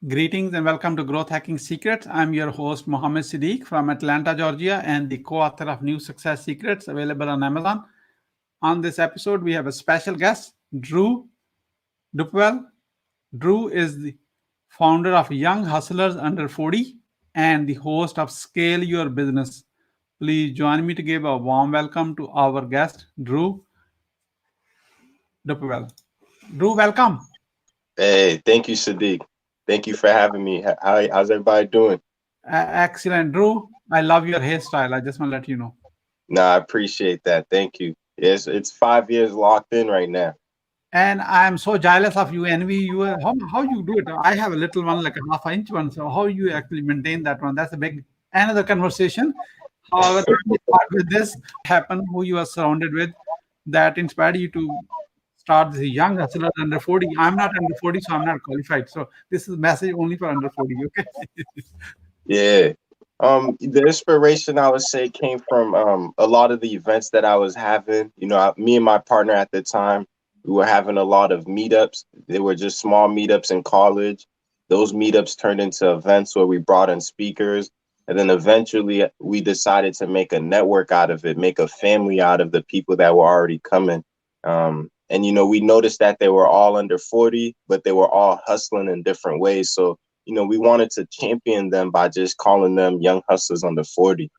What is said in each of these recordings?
Greetings and welcome to Growth Hacking Secrets. I'm your host, Muhammad Siddique from Atlanta, Georgia, and the co author of New Success Secrets available on Amazon. On this episode, we have a special guest, Drew Duperval. Drew is the founder of Young Hustlers Under 40 and the host of Scale Your Business. Please join me to give a warm welcome to our guest, Drew Duperval. Drew, welcome. Hey, thank you, Siddique. Thank you for having me. How's everybody doing? Excellent. Drew, I love your hairstyle. I just want to let you know. Nah, I appreciate that. Thank you. Yes, it's 5 years locked in right now. And I'm so jealous of you, envy you. How you do it? I have a little one, like a half-inch one. So how you actually maintain that one? That's a big another conversation. However, let me start with this. Happen who you are surrounded with that inspired you to start the young hustlers under 40. I'm not under 40, so I'm not qualified. So this is a message only for under 40. Okay. Yeah. The inspiration I would say came from a lot of the events that I was having. Me and my partner at the time, we were having a lot of meetups. They were just small meetups in college. Those meetups turned into events where we brought in speakers. And then eventually we decided to make a network out of it, make a family out of the people that were already coming. And we noticed that they were all under 40, but they were all hustling in different ways. So we wanted to champion them by just calling them young hustlers under 40.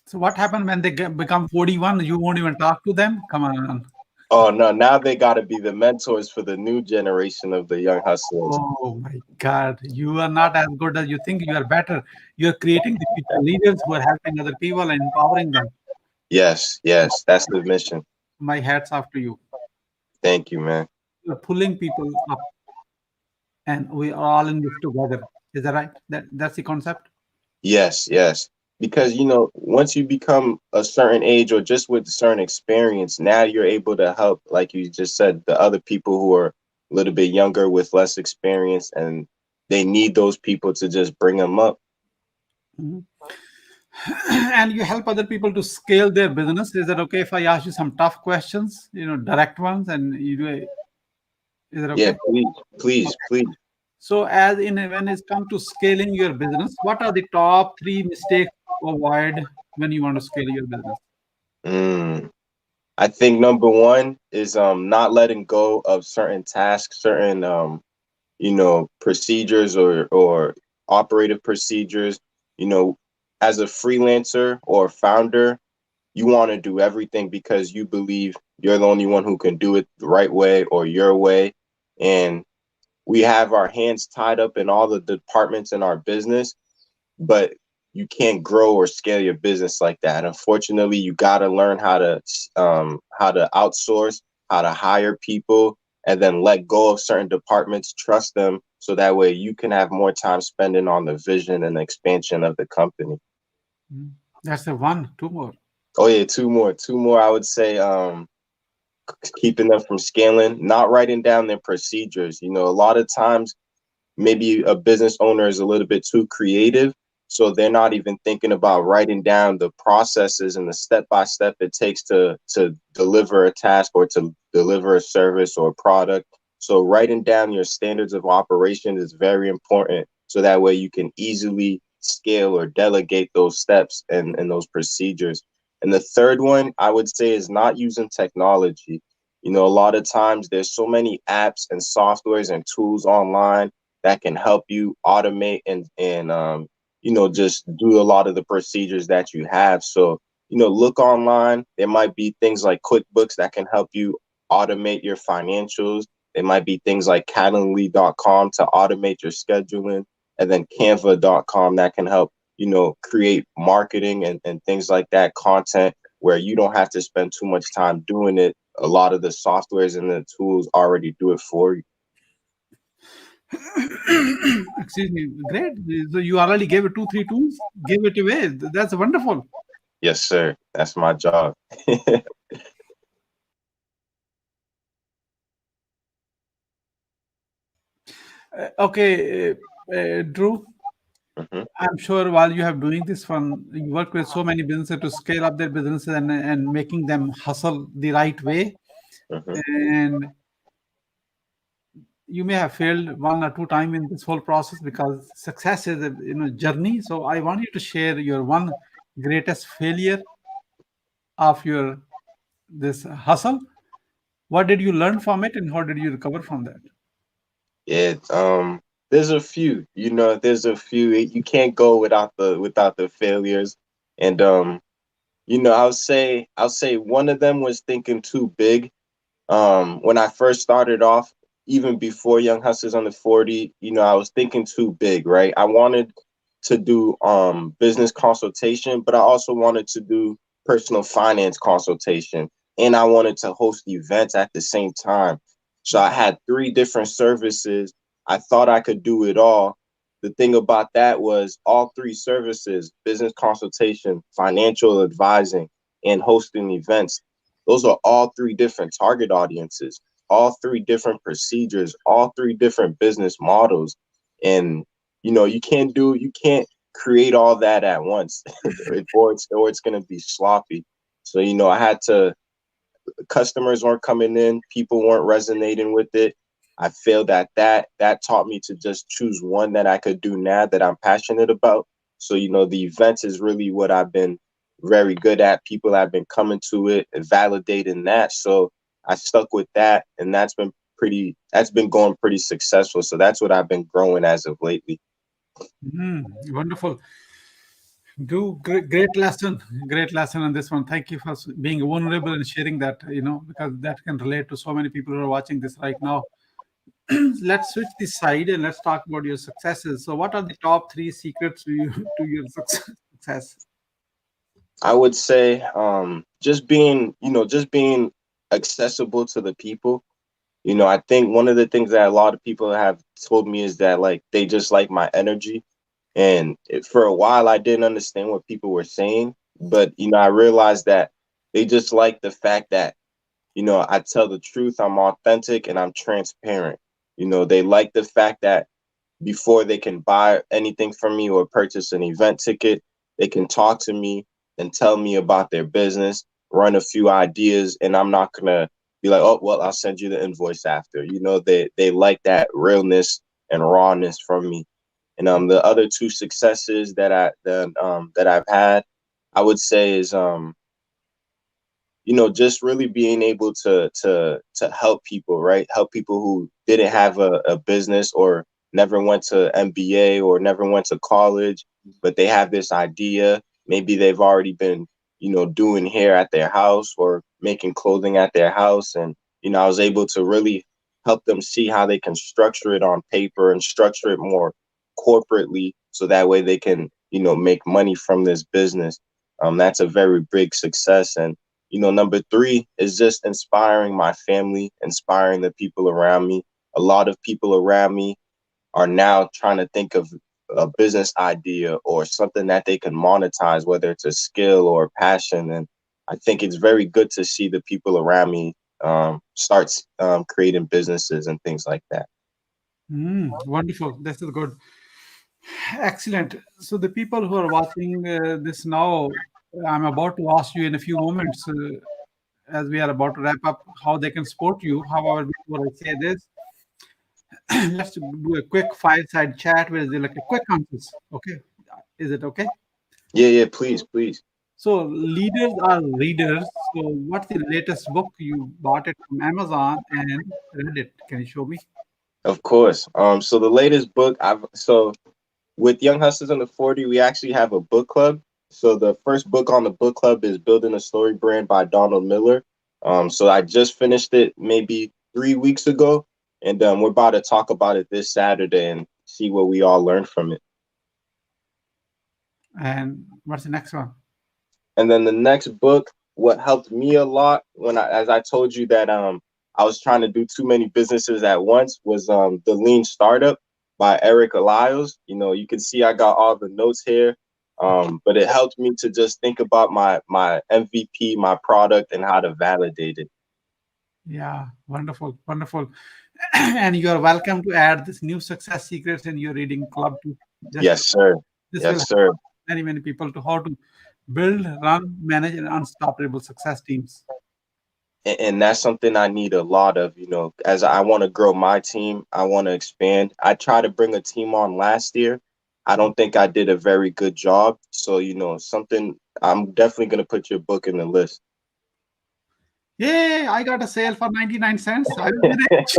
So what happened when they become 41? You won't even talk to them? Come on. Oh, no, now they got to be the mentors for the new generation of the young hustlers. Oh my God, you are not as good as you think. You are better. You're creating the future leaders who are helping other people and empowering them. Yes, that's the mission. My hats off to you. Thank you, man. You're pulling people up, and we are all in this together. Is that right? That's the concept. Yes. Because, once you become a certain age or just with a certain experience, now you're able to help, like you just said, the other people who are a little bit younger with less experience, and they need those people to just bring them up. Mhm. And you help other people to scale their business. Is that okay if I ask you some tough questions? Direct ones, and you do it. Is that Yeah, okay? please. So, as in when it's come to scaling your business, what are the top three mistakes to avoid when you want to scale your business? Mm. I think number one is not letting go of certain tasks, certain procedures or operative procedures. You know, as a freelancer or founder, you want to do everything because you believe you're the only one who can do it the right way or your way. And we have our hands tied up in all the departments in our business, but you can't grow or scale your business like that. Unfortunately, you got to learn how to outsource, how to hire people, and then let go of certain departments, trust them, so that way you can have more time spending on the vision and expansion of the company. Mm. That's the one, two more. Oh yeah, two more. I would say keeping them from scaling, not writing down their procedures. A lot of times maybe a business owner is a little bit too creative, so they're not even thinking about writing down the processes and the step by step it takes to deliver a task or to deliver a service or a product. So writing down your standards of operation is very important, so that way you can easily scale or delegate those steps and those procedures. And the third one I would say is not using technology. A lot of times there's so many apps and softwares and tools online that can help you automate and just do a lot of the procedures that you have. So look online. There might be things like QuickBooks that can help you automate your financials. There might be things like Calendly.com to automate your scheduling, and then Canva.com that can help create marketing and things like that, content where you don't have to spend too much time doing it. A lot of the softwares and the tools already do it for you. Excuse me. Great. So you already gave it two, three tools, gave it away. That's wonderful. Yes, sir. That's my job. Okay, Drew, Hmm. I'm sure while you have doing this one, you work with so many businesses to scale up their businesses and making them hustle the right way. Hmm. And you may have failed one or two times in this whole process because success is a journey. So I want you to share your one greatest failure of your this hustle. What did you learn from it, and how did you recover from that? Yeah, there's a few. There's a few. You can't go without the failures, and I'll say one of them was thinking too big. When I first started off, even before Young Hustlers Under 40, I was thinking too big, right? I wanted to do business consultation, but I also wanted to do personal finance consultation, and I wanted to host events at the same time. So I had three different services. I thought I could do it all. The thing about that was all three services, business consultation, financial advising, and hosting events, those are all three different target audiences, all three different procedures, all three different business models. And you can't create all that at once, or it's gonna be sloppy. So I had to. Customers weren't coming in, people weren't resonating with it. I failed at that. That taught me to just choose one that I could do now that I'm passionate about. So the events is really what I've been very good at. People have been coming to it and validating that. So I stuck with that, and that's been going pretty successful. So that's what I've been growing as of lately. Wonderful. Do great lesson on this one. Thank you for being vulnerable and sharing that, because that can relate to so many people who are watching this right now. Let's switch the side and let's talk about your successes. So, what are the top three secrets to your success? I would say just being accessible to the people. I think one of the things that a lot of people have told me is that like they just like my energy. And for a while, I didn't understand what people were saying, but I realized that they just like the fact that I tell the truth, I'm authentic, and I'm transparent. They like the fact that before they can buy anything from me or purchase an event ticket, they can talk to me and tell me about their business, run a few ideas, and I'm not gonna be like, oh well, I'll send you the invoice after. They like that realness and rawness from me. And the other two successes that I've had, I would say is just really being able to help people, right? Help people who didn't have a business or never went to MBA or never went to college, but they have this idea. Maybe they've already been, doing hair at their house or making clothing at their house. And, I was able to really help them see how they can structure it on paper and structure it more corporately so that way they can, make money from this business. That's a very big success. And number three is just inspiring my family, inspiring the people around me. A lot of people around me are now trying to think of a business idea or something that they can monetize, whether it's a skill or a passion. And I think it's very good to see the people around me start creating businesses and things like that. Wonderful. This is good. Excellent. So, the people who are watching this now, I'm about to ask you in a few moments, as we are about to wrap up, how they can support you. However, before I say this, let's do a quick fireside chat where they like a quick answers. Okay, is it okay? Yeah, yeah, please, please. So, leaders are readers. So, what's the latest book you bought it from Amazon and read it? Can you show me? Of course. So the latest book with Young Hustlers Under 40, we actually have a book club. So the first book on the book club is Building a Story Brand by Donald Miller. So I just finished it maybe 3 weeks ago, and we're about to talk about it this Saturday and see what we all learned from it. And what's the next one? And then the next book, what helped me a lot as I told you that I was trying to do too many businesses at once, was The Lean Startup by Eric Elias. You can see I got all the notes here. But it helped me to just think about my MVP, my product, and how to validate it. Yeah, wonderful, wonderful. And you are welcome to add this new success secrets in your reading club too. Just Yes, sir. this will Yes, help sir. many people to how to build, run, manage, and unstoppable success teams. and that's something I need a lot of, as I want to grow my team, I want to expand. I tried to bring a team on last year. I don't think I did a very good job. So, something I'm definitely going to put your book in the list. Yay, I got a sale for 99 cents. I will be rich.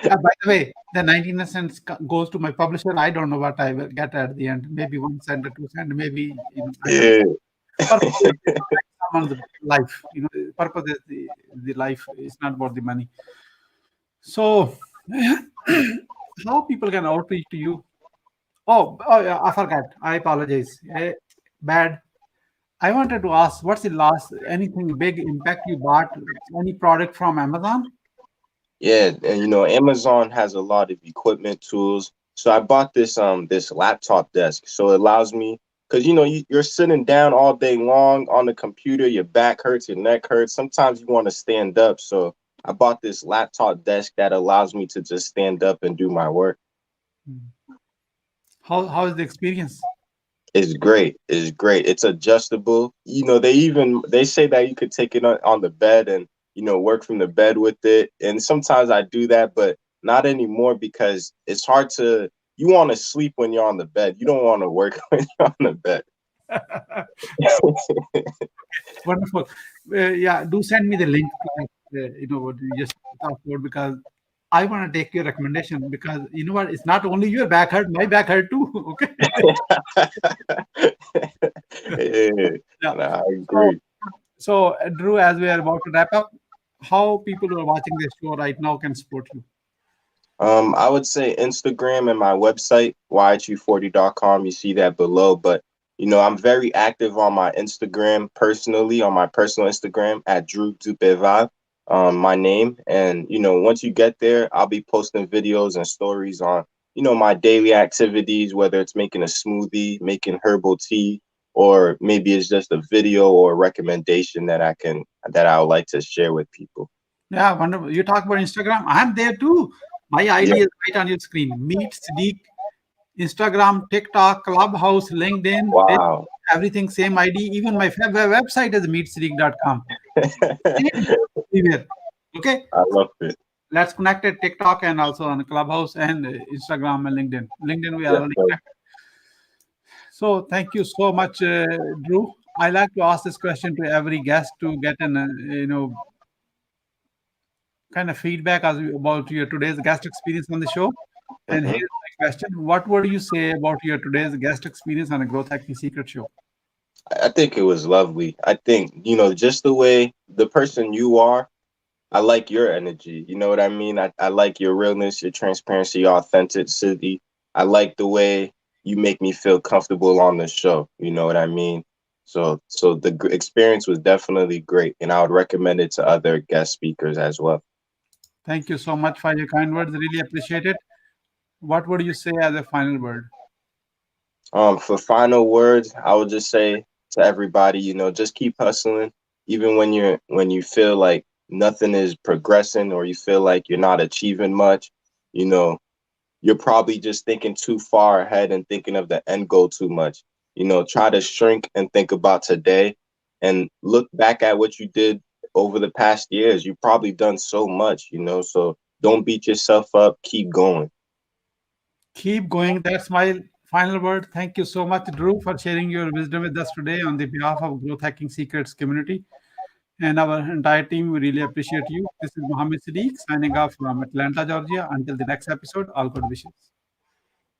By the way, the 99 cents goes to my publisher. I don't know what I will get at the end. Maybe 1 cent or 2 cent. Maybe, I don't Yeah. know. Purpose is someone's life. Purpose is the life. It's not about the money. So, how people can outreach to you? Oh, yeah, I forgot. I apologize. Bad. I wanted to ask, what's the last anything big impact you bought? Any product from Amazon? Yeah, and Amazon has a lot of equipment tools. So I bought this laptop desk. So it allows me, because you're sitting down all day long on the computer, your back hurts, your neck hurts. Sometimes you want to stand up. So I bought this laptop desk that allows me to just stand up and do my work. How is the experience? It's great. It's great. It's adjustable. They say that you could take it on the bed and work from the bed with it. And sometimes I do that, but not anymore because it's hard to. You want to sleep when you're on the bed. You don't want to work when you're on the bed. Wonderful. Yeah, do send me the link to what you just talked about, because I want to take your recommendation, because you know what? It's not only your back hurt, my back hurt too. Okay. Yeah. I So, agree. Drew, as we are about to wrap up, how people who are watching this show right now can support you? I would say Instagram and my website, yhu40.com. You see that below. But, I'm very active on my Instagram personally, on my personal Instagram at Drew Duperval, my name. And, once you get there, I'll be posting videos and stories on, my daily activities, whether it's making a smoothie, making herbal tea, or maybe it's just a video or a recommendation that I would like to share with people. Yeah, wonderful. You talk about Instagram. I'm there too. My Yeah. ID is right on your screen. Meet Siddique, Instagram, TikTok, Clubhouse, LinkedIn, Wow. everything same ID. Even my website is meetsiddique.com. Same everywhere. Okay. I love it. Let's connect at TikTok and also on Clubhouse and Instagram and LinkedIn. LinkedIn, we are Yes, already sir. connected. So thank you so much, Drew. I like to ask this question to every guest to get an kind of feedback about your today's guest experience on the show. And Mhm. here's my question: what would you say about your today's guest experience on a Growth Hacking Secret show? I think it was lovely. I think, just the way the person you are, I like your energy. You know what I mean? I like your realness, your transparency, your authenticity. I like the way you make me feel comfortable on the show. You know what I mean? So the experience was definitely great, and I would recommend it to other guest speakers as well. Thank you so much for your kind words. Really appreciate it. What would you say as a final word? For final words, I would just say to everybody, just keep hustling, even when you feel like nothing is progressing or you feel like you're not achieving much. You know, you're probably just thinking too far ahead and thinking of the end goal too much. Try to shrink and think about today and look back at what you did over the past years. You've probably done so much, so don't beat yourself up. Keep going. Keep going. That's my final word. Thank you so much, Drew, for sharing your wisdom with us today on the behalf of Growth Hacking Secrets community and our entire team. We really appreciate you. This is Muhammad Siddique signing off from Atlanta, Georgia. Until the next episode, all good wishes.